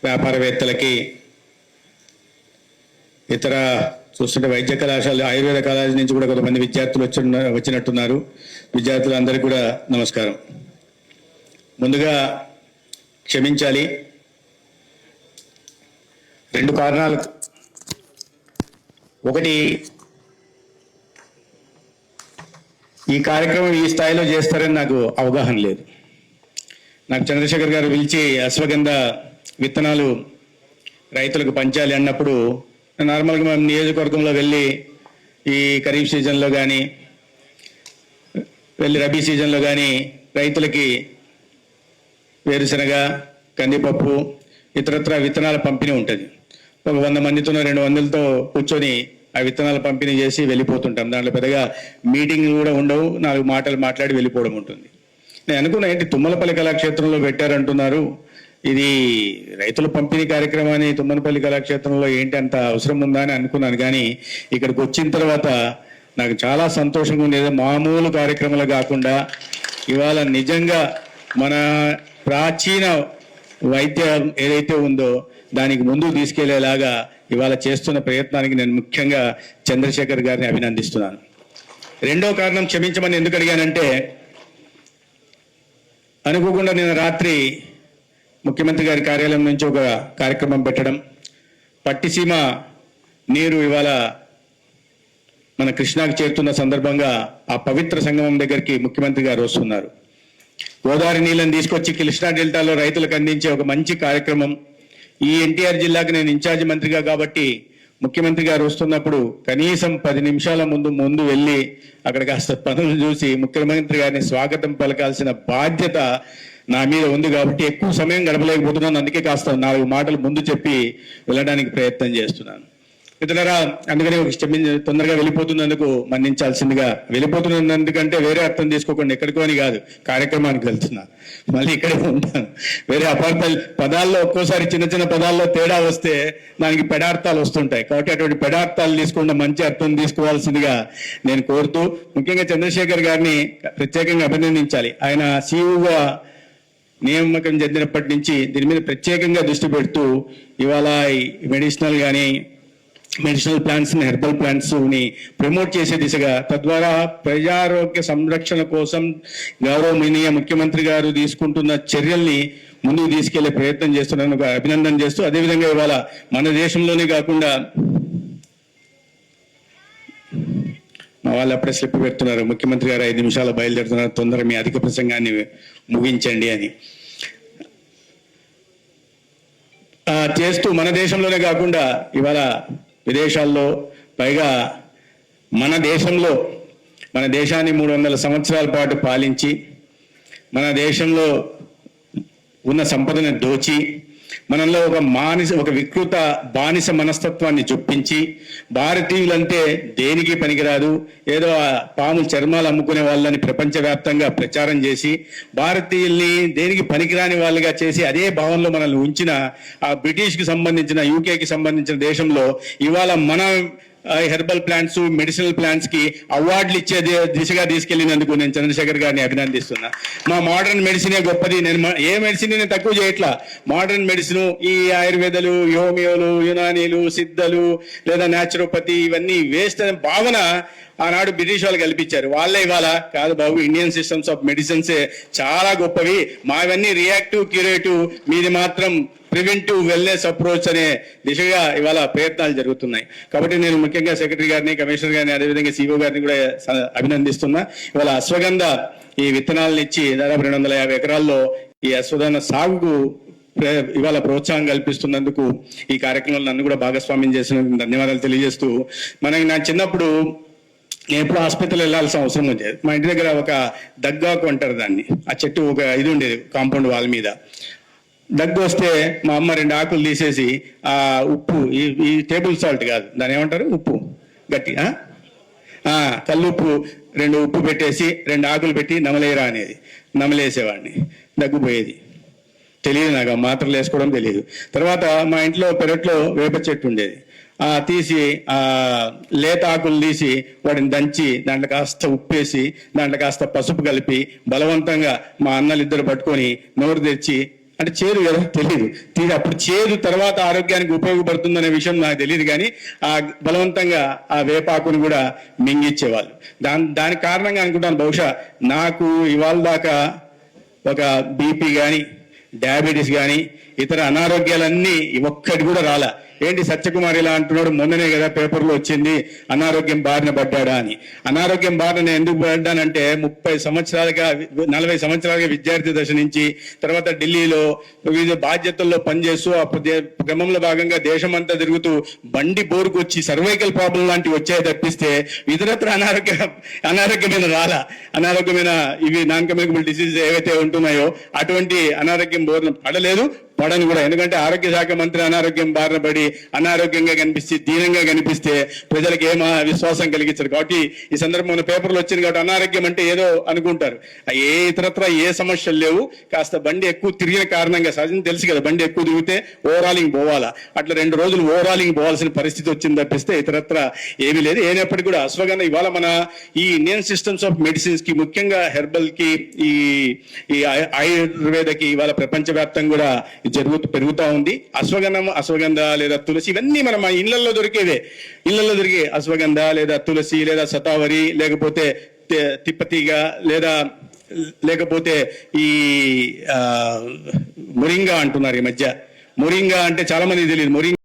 వ్యాపారవేత్తలకి, ఇతర చూస్తుంటే వైద్య కళాశాల, ఆయుర్వేద కళాశాల నుంచి కూడా కొంతమంది విద్యార్థులు వచ్చినట్టున్నారు. విద్యార్థులందరికీ కూడా నమస్కారం. ముందుగా క్షమించాలి, 2 కారణాలు. ఒకటి, ఈ కార్యక్రమం ఈ స్థాయిలో చేస్తారని నాకు అవగాహన లేదు. నాకు చంద్రశేఖర్ గారు పిలిచి అశ్వగంధ విత్తనాలు రైతులకు పంచాలి అన్నప్పుడు నార్మల్గా మనం నియోజకవర్గంలో వెళ్ళి ఈ ఖరీఫ్ సీజన్లో కానీ రబీ సీజన్లో కానీ రైతులకి వేరుశనగ, కందిపప్పు, ఇతరత్ర విత్తనాల పంపిణీ ఉంటుంది. ఒక 100 మందితోనో 200తో కూర్చొని ఆ విత్తనాల పంపిణీ చేసి వెళ్ళిపోతుంటాం. దాంట్లో పెద్దగా మీటింగ్లు కూడా ఉండవు, 4 మాటలు మాట్లాడి వెళ్ళిపోవడం ఉంటుంది. నేను అనుకున్నా, ఏంటి తుమ్మలపల్లి కళాక్షేత్రంలో పెట్టారంటున్నారు, ఇది రైతుల పంపిణీ కార్యక్రమాన్ని తుమ్మలపల్లి కళాక్షేత్రంలో ఏంటి అంత అవసరం ఉందా అని అనుకున్నాను. కానీ ఇక్కడికి వచ్చిన తర్వాత నాకు చాలా సంతోషంగా ఉండేది. మామూలు కార్యక్రమాలు కాకుండా ఇవాళ నిజంగా మన ప్రాచీన వైద్యం ఏదైతే ఉందో దానికి ముందుకు తీసుకెళ్లేలాగా ఇవాళ చేస్తున్న ప్రయత్నానికి నేను ముఖ్యంగా చంద్రశేఖర్ గారిని అభినందిస్తున్నాను. రెండో కారణం, క్షమించమని ఎందుకు అడిగానంటే, అనుకోకుండా నేను రాత్రి ముఖ్యమంత్రి గారి కార్యాలయం నుంచి ఒక కార్యక్రమం పెట్టడం, పట్టిసీమ నీరు ఇవాళ మన కృష్ణాకు చేరుతున్న సందర్భంగా ఆ పవిత్ర సంగమం దగ్గరికి ముఖ్యమంత్రి గారు వస్తున్నారు. గోదావరి నీళ్ళని తీసుకొచ్చి కృష్ణా డెల్టాలో రైతులకు అందించే ఒక మంచి కార్యక్రమం. ఈ ఎన్టీఆర్ జిల్లాకు నేను ఇన్ఛార్జి మంత్రిగా కాబట్టి ముఖ్యమంత్రి గారు వస్తున్నప్పుడు కనీసం 10 నిమిషాల ముందు వెళ్ళి అక్కడ కాస్త పనులు చూసి ముఖ్యమంత్రి గారిని స్వాగతం పలకాల్సిన బాధ్యత నా మీద ఉంది. కాబట్టి ఎక్కువ సమయం గడపలేకపోతున్నాను, అందుకే కాస్త 4 మాటలు ముందు చెప్పి వెళ్ళడానికి ప్రయత్నం చేస్తున్నాను. ఇతరులరా, అందుకని తొందరగా వెళ్ళిపోతున్నందుకు మన్నించాల్సిందిగా. వెళ్ళిపోతున్నందుకంటే వేరే అర్థం తీసుకోకుండా, ఎక్కడికో అని కాదు, కార్యక్రమానికి వెళ్తున్నా, మళ్ళీ ఇక్కడే ఉంటాను. వేరే అపార్థాలు, పదాల్లో ఒక్కోసారి చిన్న పదాల్లో తేడా వస్తే దానికి పెడార్థాలు వస్తుంటాయి. కాబట్టి అటువంటి పెడార్థాలు తీసుకుండా మంచి అర్థం తీసుకోవాల్సిందిగా నేను కోరుతూ, ముఖ్యంగా చంద్రశేఖర్ గారిని ప్రత్యేకంగా అభినందించాలి. ఆయన సీఈఓగా నియామకం చెందినప్పటి నుంచి దీని మీద ప్రత్యేకంగా దృష్టి పెడుతూ ఇవాళ మెడిసినల్ ప్లాంట్స్ ని, హెర్బల్ ప్లాంట్స్ ని ప్రమోట్ చేసే దిశగా, తద్వారా ప్రజారోగ్య సంరక్షణ కోసం గౌరవనీయ ముఖ్యమంత్రి గారు తీసుకుంటున్న చర్యల్ని ముందుకు తీసుకెళ్లే ప్రయత్నం చేస్తున్నాను, అభినందన చేస్తూ, అదేవిధంగా ఇవాళ మన దేశంలోనే కాకుండా మా వాళ్ళు అప్పుడే స్లిప్ పెడుతున్నారు, ముఖ్యమంత్రి గారు 5 నిమిషాలు బయలుదేరుతున్నారు, తొందర మీ అధిక ప్రసంగాన్ని ముగించండి అని చేస్తూ, మన దేశంలోనే కాకుండా ఇవాళ విదేశాల్లో, పైగా మన దేశాన్ని 300 సంవత్సరాల పాటు పాలించి మన దేశంలో ఉన్న సంపదను దోచి మనలో ఒక వికృత బానిస మనస్తత్వాన్ని చొప్పించి, భారతీయులంటే దేనికి పనికిరాదు, ఏదో పాముల చర్మాలు అమ్ముకునే వాళ్ళని ప్రపంచవ్యాప్తంగా ప్రచారం చేసి, భారతీయుల్ని దేనికి పనికిరాని వాళ్ళుగా చేసి అదే భావనలో మనల్ని ఉంచిన ఆ బ్రిటిష్కి సంబంధించిన, యూకేకి సంబంధించిన దేశంలో ఇవాళ మన హెర్బల్ ప్లాంట్స్, మెడిసినల్ ప్లాంట్స్ కి అవార్డులు ఇచ్చే దిశగా తీసుకెళ్లినందుకు నేను చంద్రశేఖర్ గారిని అభినందిస్తున్నా. మా మోడర్న్ మెడిసినే గొప్పది, నేను ఏ మెడిసిన్ నేను తక్కువ చేయట్లా. మోడర్న్ మెడిసిన్, ఈ ఆయుర్వేదాలు, హోమియోలు, యునానీలు, సిద్ధలు లేదా న్యాచురోపతి, ఇవన్నీ వేస్ట్ అనే భావన ఆనాడు బ్రిటిష్ వాళ్ళు కల్పించారు. వాళ్ళే ఇవాళ కాదు బాబు, ఇండియన్ సిస్టమ్స్ ఆఫ్ మెడిసిన్సే చాలా గొప్పవి, మావన్నీ రియాక్టివ్, క్యూరేటివ్, మీది మాత్రం ప్రివెంటివ్ వెల్నెస్ అప్రోచ్ అనే దిశగా ఇవాళ ప్రయత్నాలు జరుగుతున్నాయి. కాబట్టి నేను ముఖ్యంగా సెక్రటరీ గారిని, కమిషనర్ గారిని, అదేవిధంగా సిఓ గారిని కూడా అభినందిస్తున్నా. ఇవాళ అశ్వగంధ ఈ విత్తనాలను ఇచ్చి దాదాపు 250 ఎకరాల్లో ఈ అశ్వగంధ సాగుకు ఇవాళ ప్రోత్సాహం కల్పిస్తున్నందుకు ఈ కార్యక్రమంలో నన్ను కూడా భాగస్వామ్యం చేసినందుకు ధన్యవాదాలు తెలియజేస్తూ, నా చిన్నప్పుడు నేను ఎప్పుడు ఆసుపత్రిలో వెళ్ళాల్సిన అవసరం ఉండేది. మా ఇంటి దగ్గర ఒక దగ్గాకు అంటారు దాన్ని, ఆ చెట్టు ఒక ఇది ఉండేది కాంపౌండ్ వాల్ మీద. దగ్గు వస్తే మా అమ్మ 2 ఆకులు తీసేసి ఆ ఉప్పు, ఈ టేబుల్ సాల్ట్ కాదు, దాన్ని ఏమంటారు, ఉప్పు, గట్టి కల్లుప్పు, 2 ఉప్పు పెట్టేసి 2 ఆకులు పెట్టి నమలేరా అనేది, నమలేసేవాడిని, దగ్గుపోయేది. తెలియదు నాకు, ఆ మాత్రలు వేసుకోవడం తెలియదు. తర్వాత మా ఇంట్లో పెరట్లో వేప చెట్టు ఉండేది, తీసి లేత ఆకులు తీసి వాటిని దంచి దాంట్లో కాస్త ఉప్పేసి దాంట్లో కాస్త పసుపు కలిపి బలవంతంగా మా అన్నలు 2 పట్టుకొని నోరు తెచ్చి అంటే చేదు కదా తెలియదు. అప్పుడు చేదు తర్వాత ఆరోగ్యానికి ఉపయోగపడుతుందనే విషయం నాకు తెలియదు, కానీ ఆ బలవంతంగా ఆ వేపాకును కూడా మింగిచ్చేవాళ్ళు. దాని కారణంగా అనుకుంటాను బహుశా నాకు ఇవాళ దాకా ఒక బీపీ కానీ డయాబెటీస్ కానీ ఇతర అనారోగ్యాలన్నీ ఒక్కటి కూడా రాలా. ఏంటి సత్యకుమార్ ఇలా అంటున్నాడు, మొన్ననే కదా పేపర్లో వచ్చింది అనారోగ్యం బారిన పడ్డాడా అని. అనారోగ్యం బారిన ఎందుకు పడ్డానంటే 30 సంవత్సరాలుగా 40 సంవత్సరాలుగా విద్యార్థి దశ నుంచి తర్వాత ఢిల్లీలో వివిధ బాధ్యతల్లో పనిచేస్తూ ఆ క్రమంలో భాగంగా దేశమంతా తిరుగుతూ బండి బోరుకు వచ్చి సర్వైకల్ ప్రాబ్లం లాంటివి వచ్చాయి తప్పిస్తే ఇతరత్ర అనారోగ్యమైన రాలా. అనారోగ్యమైన ఇవి నాన్ కమ్యూనికబుల్ డిసీజ్ ఏవైతే ఉంటున్నాయో అటువంటి అనారోగ్యం బోర్న పడలేదు, పడను కూడా. ఎందుకంటే ఆరోగ్య శాఖ మంత్రి అనారోగ్యం బారిన పడి అనారోగ్యంగా కనిపిస్తే దీనంగా కనిపిస్తే ప్రజలకు ఏమా విశ్వాసం కలిగించారు. కాబట్టి ఈ సందర్భంలో పేపర్లు వచ్చింది కాబట్టి అనారోగ్యం అంటే ఏదో అనుకుంటారు. ఏ ఇతరత్ర ఏ సమస్యలు లేవు. కాస్త బండి ఎక్కువ తిరిగిన కారణంగా, సహజం తెలుసు కదా, బండి ఎక్కువ తిరిగితే ఓవరాలింగ్ పోవాలా, అట్లా 2 రోజులు ఓవరాలింగ్ పోవాల్సిన పరిస్థితి వచ్చింది తప్పిస్తే ఇతరత్ర ఏమీ లేదు. అయినప్పటికీ కూడా అశ్వగంధ ఇవాళ మన ఈ ఇండియన్ సిస్టమ్స్ ఆఫ్ మెడిసిన్స్ కి, ముఖ్యంగా హెర్బల్ కి, ఈ ఆయుర్వేదకి ఇవాళ ప్రపంచవ్యాప్తంగా కూడా పెరుగుతూ ఉంది. అశ్వగంధ లేదా తులసి ఇవన్నీ మన ఇళ్లలో దొరికేవే. ఇళ్లలో దొరికే అశ్వగంధ లేదా తులసి లేదా శతావరి లేకపోతే తిప్పతీగ లేకపోతే ఈ మొరింగా అంటున్నారు ఈ మధ్య. మొరింగా అంటే చాలా మంది తెలియదు. మొరింగా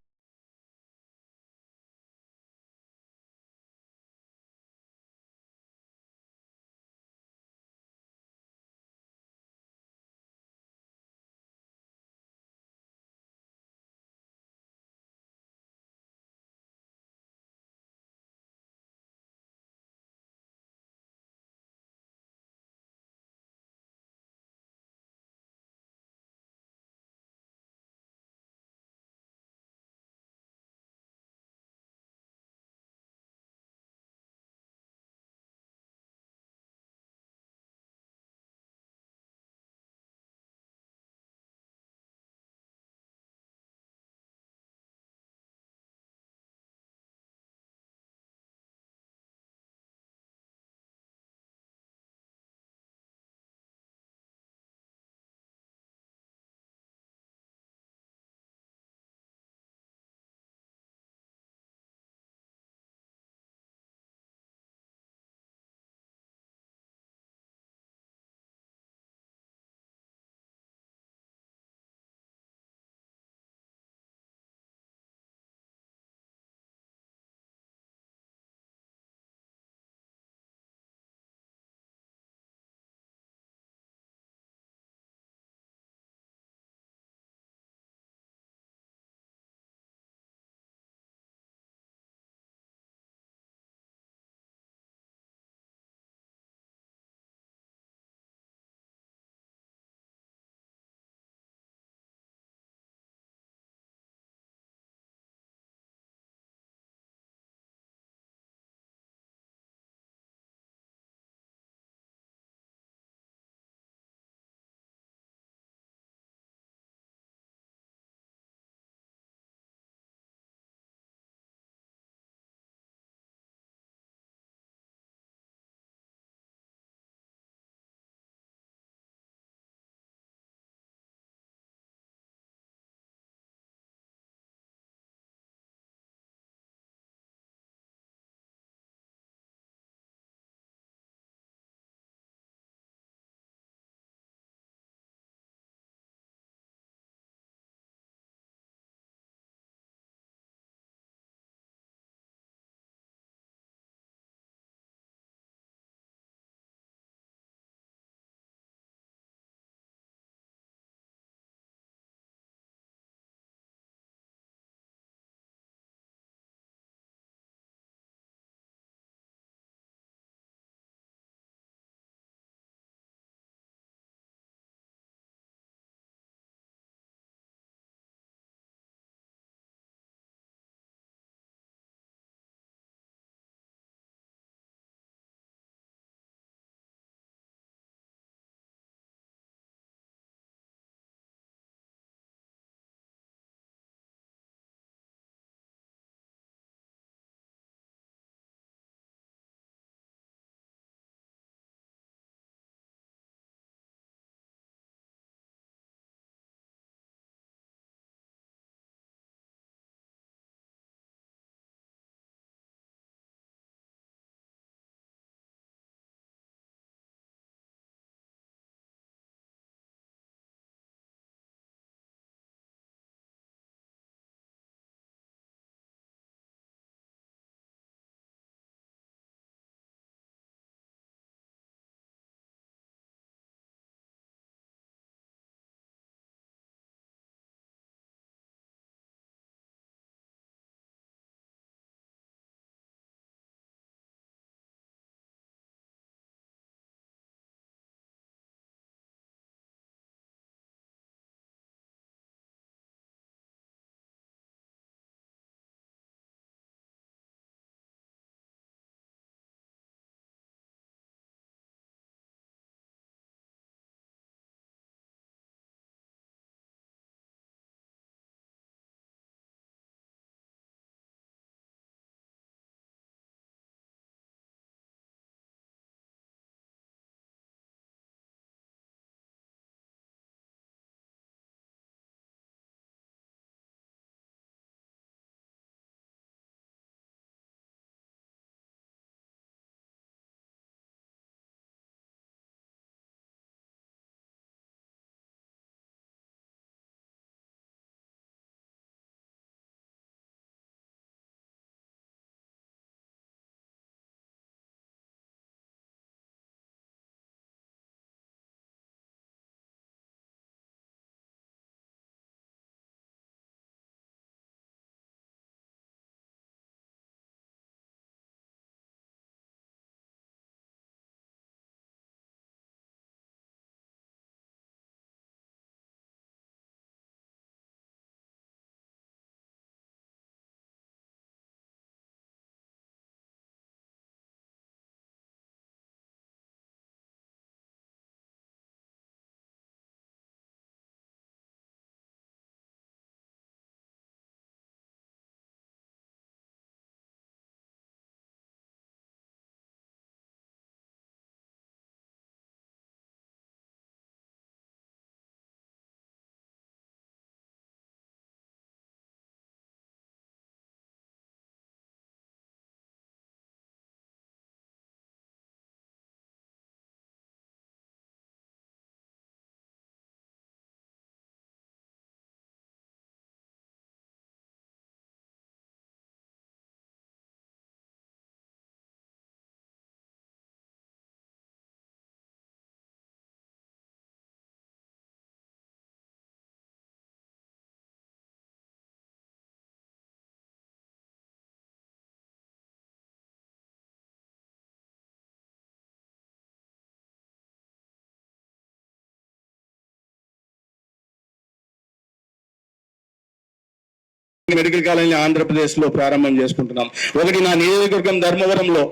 మెడికల్ కాలేజీని ఆంధ్రప్రదేశ్లో ప్రారంభం చేసుకుంటున్నాం. ఒకటి నా నియోజకవర్గం ధర్మవరంలో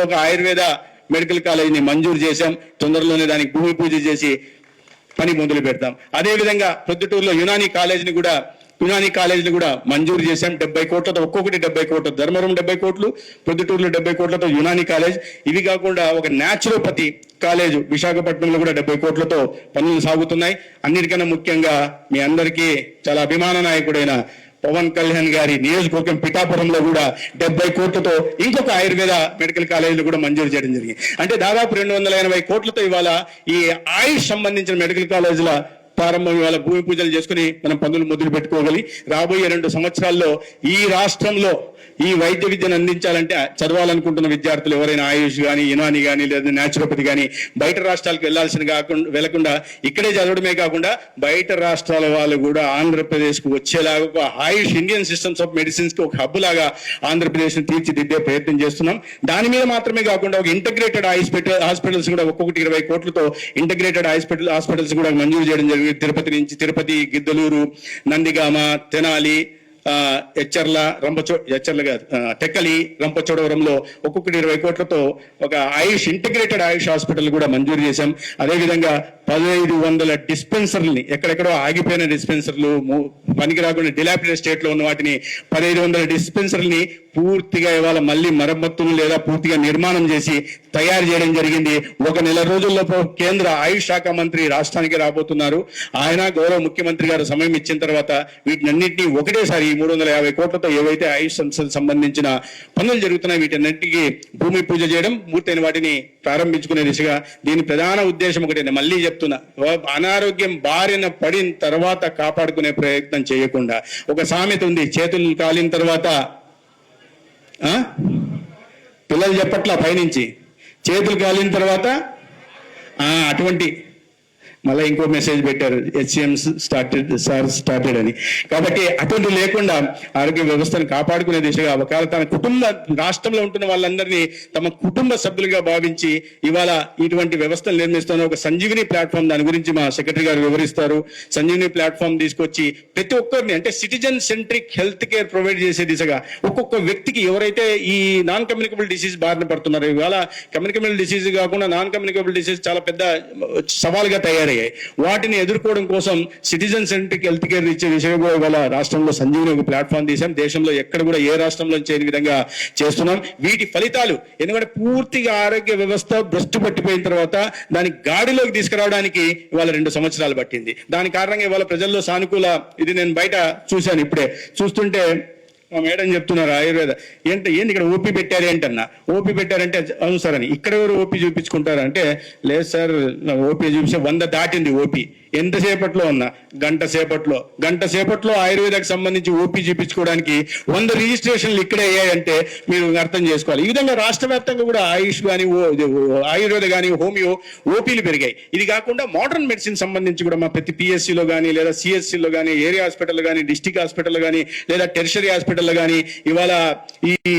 ఒక ఆయుర్వేద మెడికల్ కాలేజీని మంజూరు చేశాం. తొందరలోనే దానికి భూమి పూజ చేసి పని మొదలు పెడతాం. అదేవిధంగా ప్రొద్దుటూరులో యునానీ కాలేజీని కూడా మంజూరు చేశాం. 70 కోట్లతో, ఒక్కొక్కటి 70 కోట్లు, ధర్మవరం 70 కోట్లు, ప్రొద్దుటూరులో 70 కోట్లతో యునానీ కాలేజ్. ఇవి కాకుండా ఒక న్యాచురోపతి కాలేజ్ విశాఖపట్నంలో కూడా 70 కోట్లతో పనులు సాగుతున్నాయి. అన్నిటికన్నా ముఖ్యంగా మీ అందరికీ చాలా అభిమాన నాయకుడైన పవన్ కళ్యాణ్ గారి నియోజకవర్గం పిఠాపురంలో కూడా 70 కోట్లతో ఇంకొక ఆయుర్వేద మెడికల్ కాలేజీలు కూడా మంజూరు చేయడం జరిగింది. అంటే దాదాపు 280 కోట్లతో ఇవాళ ఈ ఆయుష్ సంబంధించిన మెడికల్ కాలేజీల ప్రారంభం ఇవాళ భూమి పూజలు చేసుకుని మనం పనులు మొదలు పెట్టుకోగలి. రాబోయే 2 సంవత్సరాల్లో ఈ రాష్ట్రంలో ఈ వైద్య విద్యను అందించాలంటే చదవాలనుకుంటున్న విద్యార్థులు ఎవరైనా ఆయుష్ కానీ, యునానీ కానీ, లేదా న్యాచురోపతి కానీ బయట రాష్ట్రాలకు వెళ్లకుండా ఇక్కడే చదవడమే కాకుండా బయట రాష్ట్రాల వాళ్ళు కూడా ఆంధ్రప్రదేశ్కు వచ్చేలాగా ఒక ఆయుష్ ఇండియన్ సిస్టమ్స్ ఆఫ్ మెడిసిన్స్ కి ఒక హబ్ లాగా ఆంధ్రప్రదేశ్ ని తీర్చిదిద్దే ప్రయత్నం చేస్తున్నాం. దాని మీద మాత్రమే కాకుండా ఒక ఇంటగ్రేటెడ్ హాస్పిటల్స్ కూడా ఒక్కొక్కటి 20 కోట్లతో ఇంటగ్రేటెడ్ హాస్పిటల్స్ కూడా మంజూరు చేయడం జరిగింది. తిరుపతి, గిద్దలూరు, నందిగామ, తెనాలి, టెక్కలి, రంపచోడవరంలో ఒక్కొక్కటి 20 కోట్లతో ఒక ఇంటిగ్రేటెడ్ ఆయుష్ హాస్పిటల్ కూడా మంజూరు చేశాం. అదేవిధంగా 1500 డిస్పెన్సర్లని, ఎక్కడెక్కడో ఆగిపోయిన డిస్పెన్సర్లు, పనికి రాకుండా డిలాపిడేట్ స్టేట్ లో ఉన్న వాటిని 1500 డిస్పెన్సర్లని పూర్తిగా ఇవాళ మళ్ళీ మరమ్మతులు లేదా పూర్తిగా నిర్మాణం చేసి తయారు చేయడం జరిగింది. 1 నెల రోజుల్లో కేంద్ర ఆయుష్ శాఖ మంత్రి రాష్ట్రానికి రాబోతున్నారు. ఆయన గౌరవ ముఖ్యమంత్రి గారు సమయం ఇచ్చిన తర్వాత వీటినన్నింటినీ ఒకటేసారి 350 కోట్లతో ఏవైతే ఆయుష్ సంస్థలకు సంబంధించిన పనులు జరుగుతున్నాయి వీటన్నింటికి భూమి పూజ చేయడం, పూర్తయిన వాటిని ప్రారంభించుకునే దిశగా. దీని ప్రధాన ఉద్దేశం ఒకటే, మళ్ళీ చెప్తున్నా, అనారోగ్యం బారిన పడిన తర్వాత కాపాడుకునే ప్రయత్నం చేయకుండా. ఒక సామెత ఉంది, చేతులు కాలిన తర్వాత పిల్లలు చెప్పట్లా పైనుంచి, చేతులు కాలిన తర్వాత అటువంటి మళ్ళీ ఇంకో మెసేజ్ పెట్టారు, HCM స్టార్టెడ్ అని. కాబట్టి అటువంటి లేకుండా ఆరోగ్య వ్యవస్థను కాపాడుకునే దిశగా ఒకవేళ తన రాష్ట్రంలో ఉంటున్న వాళ్ళందరినీ తమ కుటుంబ సభ్యులుగా భావించి ఇవాళ ఇటువంటి వ్యవస్థలు నిర్మిస్తున్న ఒక సంజీవిని ప్లాట్ఫామ్, దాని గురించి మా సెక్రటరీ గారు వివరిస్తారు. సంజీవిని ప్లాట్ఫామ్ తీసుకొచ్చి ప్రతి ఒక్కరిని, అంటే citizen centric health care provide చేసే దిశగా ఒక్కొక్క వ్యక్తికి ఎవరైతే ఈ నాన్ కమ్యూనికబుల్ డిసీజ్ బారిన పడుతున్నారో, ఇవాళ కమ్యూనికబుల్ డిసీజ్ కాకుండా నాన్ కమ్యూనికబుల్ డిసీజ్ చాలా పెద్ద సవాలుగా తయారయ్యాయి. వాటిని ఎదుర్కోవడం కోసం సిటిజన్ సెంట్రిక్ హెల్త్ కేర్ ఇచ్చే దిశగా ఇవాళ రాష్ట్రంలో సంజీవిని ఒక ప్లాట్ఫామ్ తీసాం. దేశంలో ఎక్కడ కూడా ఏ రాష్ట్రంలో చేయని విధంగా చేస్తున్నాం. వీటి ఫలితాలు, ఎందుకంటే పూర్తిగా ఆరోగ్య వ్యవస్థ భ్రష్టు పట్టిపోయిన తర్వాత దాన్ని గాడిలోకి తీసుకురావడానికి ఇవాళ 2 సంవత్సరాలు పట్టింది. దాని కారణంగా ఇవాళ ప్రజల్లో సానుకూల ఇది నేను బయట చూశాను. ఇప్పుడే చూస్తుంటే మా మేడం చెప్తున్నారు, ఆయుర్వేద ఏంటి ఇక్కడ ఓపీ పెట్టారు ఏంటన్నా, ఓపీ పెట్టారంటే అవును సార్ అని. ఇక్కడ ఎవరు ఓపీ చూపించుకుంటారంటే, లేదు సార్ ఓపీ చూపిస్తే 100 దాటింది ఓపీ. ఎంతసేపట్లో ఉన్నా గంట సేపట్లో ఆయుర్వేదకు సంబంధించి ఓపీ చూపించుకోవడానికి 100 రిజిస్ట్రేషన్లు ఇక్కడే అయ్యాయంటే మీరు అర్థం చేసుకోవాలి. ఈ విధంగా రాష్ట్ర వ్యాప్తంగా కూడా ఆయుష్ కానీ, ఆయుర్వేద కానీ, హోమియో ఓపీలు పెరిగాయి. ఇది కాకుండా మోడర్న్ మెడిసిన్ సంబంధించి కూడా మా ప్రతి పిఎస్సిలో కానీ, లేదా సిఎస్సిలో కానీ, ఏరియా హాస్పిటల్ కానీ, డిస్టిక్ హాస్పిటల్ కానీ, లేదా టెరిషరీ హాస్పిటల్ కానీ ఇవాళ ఈ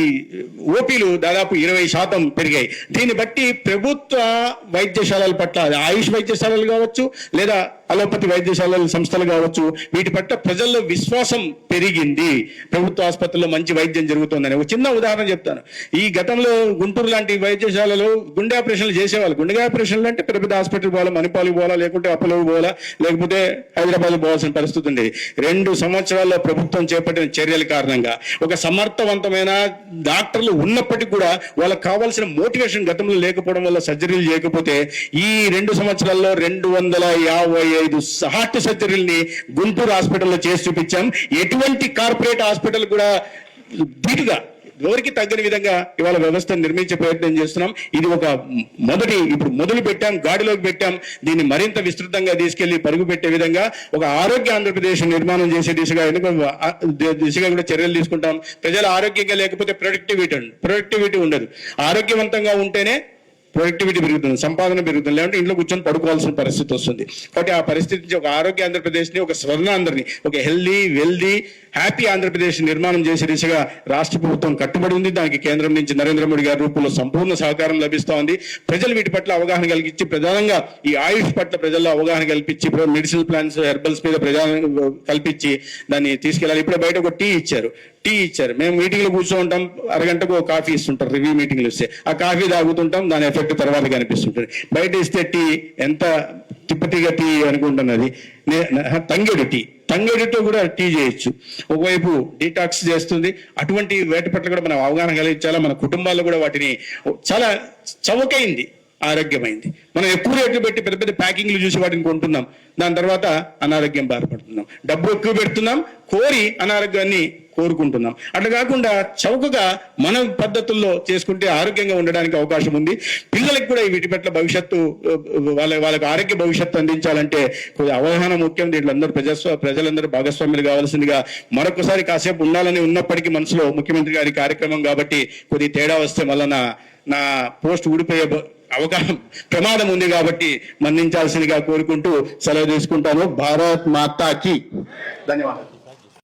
ఓపీలు దాదాపు 20% పెరిగాయి. దీన్ని బట్టి ప్రభుత్వ వైద్యశాలల పట్ల, ఆయుష్ వైద్యశాలలు కావచ్చు లేదా అలోపతి వైద్యశాలల సంస్థలు కావచ్చు, వీటి పట్ల ప్రజల్లో విశ్వాసం పెరిగింది. ప్రభుత్వ ఆసుపత్రుల్లో మంచి వైద్యం జరుగుతుందని ఒక చిన్న ఉదాహరణ చెప్తాను. ఈ గతంలో గుంటూరు లాంటి వైద్యశాలలో గుండె ఆపరేషన్లు చేసేవాళ్ళు. గుండె ఆపరేషన్లు అంటే పెద్ద హాస్పిటల్ పోవాలా, మణిపాలకు పోవాలా, లేకుంటే అపోలోకి పోవాలా, లేకపోతే హైదరాబాద్ పోవాల్సిన పరిస్థితి ఉండేది. 2 సంవత్సరాల్లో ప్రభుత్వం చేపట్టిన చర్యల కారణంగా ఒక సమర్థవంతమైన డాక్టర్లు ఉన్నప్పటికీ కూడా వాళ్ళకి కావాల్సిన మోటివేషన్ గతంలో లేకపోవడం వల్ల సర్జరీలు చేయకపోతే ఈ 2 సంవత్సరాల్లో 255 హార్ట్ సర్జరీల్ని గుంటూరు హాస్పిటల్లో చేసి చూపించాం. ఎటువంటి కార్పొరేట్ హాస్పిటల్ కూడా ధీటుగా ఎవరికి తగ్గని విధంగా ఇవాళ వ్యవస్థను నిర్మించే ప్రయత్నం చేస్తున్నాం. ఇది ఒక ఇప్పుడు మొదలు పెట్టాం, గాడిలోకి పెట్టాం. దీన్ని మరింత విస్తృతంగా తీసుకెళ్లి పరుగు పెట్టే విధంగా ఒక ఆరోగ్య ఆంధ్రప్రదేశ్ నిర్మాణం చేసే దిశగా కూడా చర్యలు తీసుకుంటాం. ప్రజలు ఆరోగ్యంగా లేకపోతే ప్రొడక్టివిటీ ఉండదు. ఆరోగ్యవంతంగా ఉంటేనే ప్రొడక్టివిటీ పెరుగుతుంది, సంపాదన పెరుగుతుంది, లేదంటే ఇంట్లో కూర్చొని పడుకోవాల్సిన పరిస్థితి వస్తుంది. కాబట్టి ఆ పరిస్థితి నుంచి ఒక ఆరోగ్య ఆంధ్రప్రదేశ్ని, ఒక స్వర్ణాంధ్రని, ఒక హెల్దీ వెల్దీ హ్యాపీ ఆంధ్రప్రదేశ్ నిర్మాణం చేసే దిశగా రాష్ట్ర ప్రభుత్వం కట్టుబడి ఉంది. దానికి కేంద్రం నుంచి నరేంద్ర మోడీ గారి రూపంలో సంపూర్ణ సహకారం లభిస్తూ ఉంది. ప్రజలు వీటి పట్ల అవగాహన కలిగించి, ప్రధానంగా ఈ ఆయుష్ పట్ల ప్రజల్లో అవగాహన కల్పించి, మెడిసినల్ ప్లాన్స్ హెర్బల్స్ మీద కల్పించి దాన్ని తీసుకెళ్ళాలి. ఇప్పుడే బయట ఒక టీ ఇచ్చారు. మేము మీటింగ్లో కూర్చో ఉంటాం, అరగంటకు ఒక కాఫీ ఇస్తుంటారు. రివ్యూ మీటింగ్లు ఇస్తే ఆ కాఫీ తాగుతుంటాం, దాని ఎఫెక్ట్ తర్వాత కనిపిస్తుంటుంది. బయట ఇస్తే టీ ఎంత తిప్పటిగా టీ అనుకుంటున్నది. తంగేడితో కూడా టీ చేయొచ్చు. ఒకవైపు డీటాక్స్ చేస్తుంది. అటువంటి వేటి పట్ల కూడా మనం అవగాహన కలిగించాలా. మన కుటుంబాల్లో కూడా వాటిని చాలా చవకైంది, ఆరోగ్యమైంది. మనం ఎక్కువ రేట్లు పెట్టి పెద్ద పెద్ద ప్యాకింగ్లు చూసి వాటిని కొంటున్నాం. దాని తర్వాత అనారోగ్యం బాధపడుతున్నాం. డబ్బు ఎక్కువ పెడుతున్నాం, కోరి అనారోగ్యాన్ని కోరుకుంటున్నాం. అట్లా కాకుండా చౌకగా మన పద్ధతుల్లో చేసుకుంటే ఆరోగ్యంగా ఉండడానికి అవకాశం ఉంది. పిల్లలకు కూడా వీటి పట్ల భవిష్యత్తు, వాళ్ళకి ఆరోగ్య భవిష్యత్తు అందించాలంటే కొద్దిగా అవగాహన ముఖ్యం. దీంట్లో అందరూ ప్రజలందరూ భాగస్వాములు కావాల్సిందిగా మరొకసారి కాసేపు ఉండాలని ఉన్నప్పటికీ మనసులో ముఖ్యమంత్రి గారి కార్యక్రమం కాబట్టి కొద్ది తేడా వస్తే మళ్ళా నా పోస్ట్ ఊడిపోయే ప్రమాదం ఉంది కాబట్టి మన్నించాల్సిందిగా కోరుకుంటూ సెలవు తీసుకుంటాను. భారత్ మాతాకి ధన్యవాదాలు.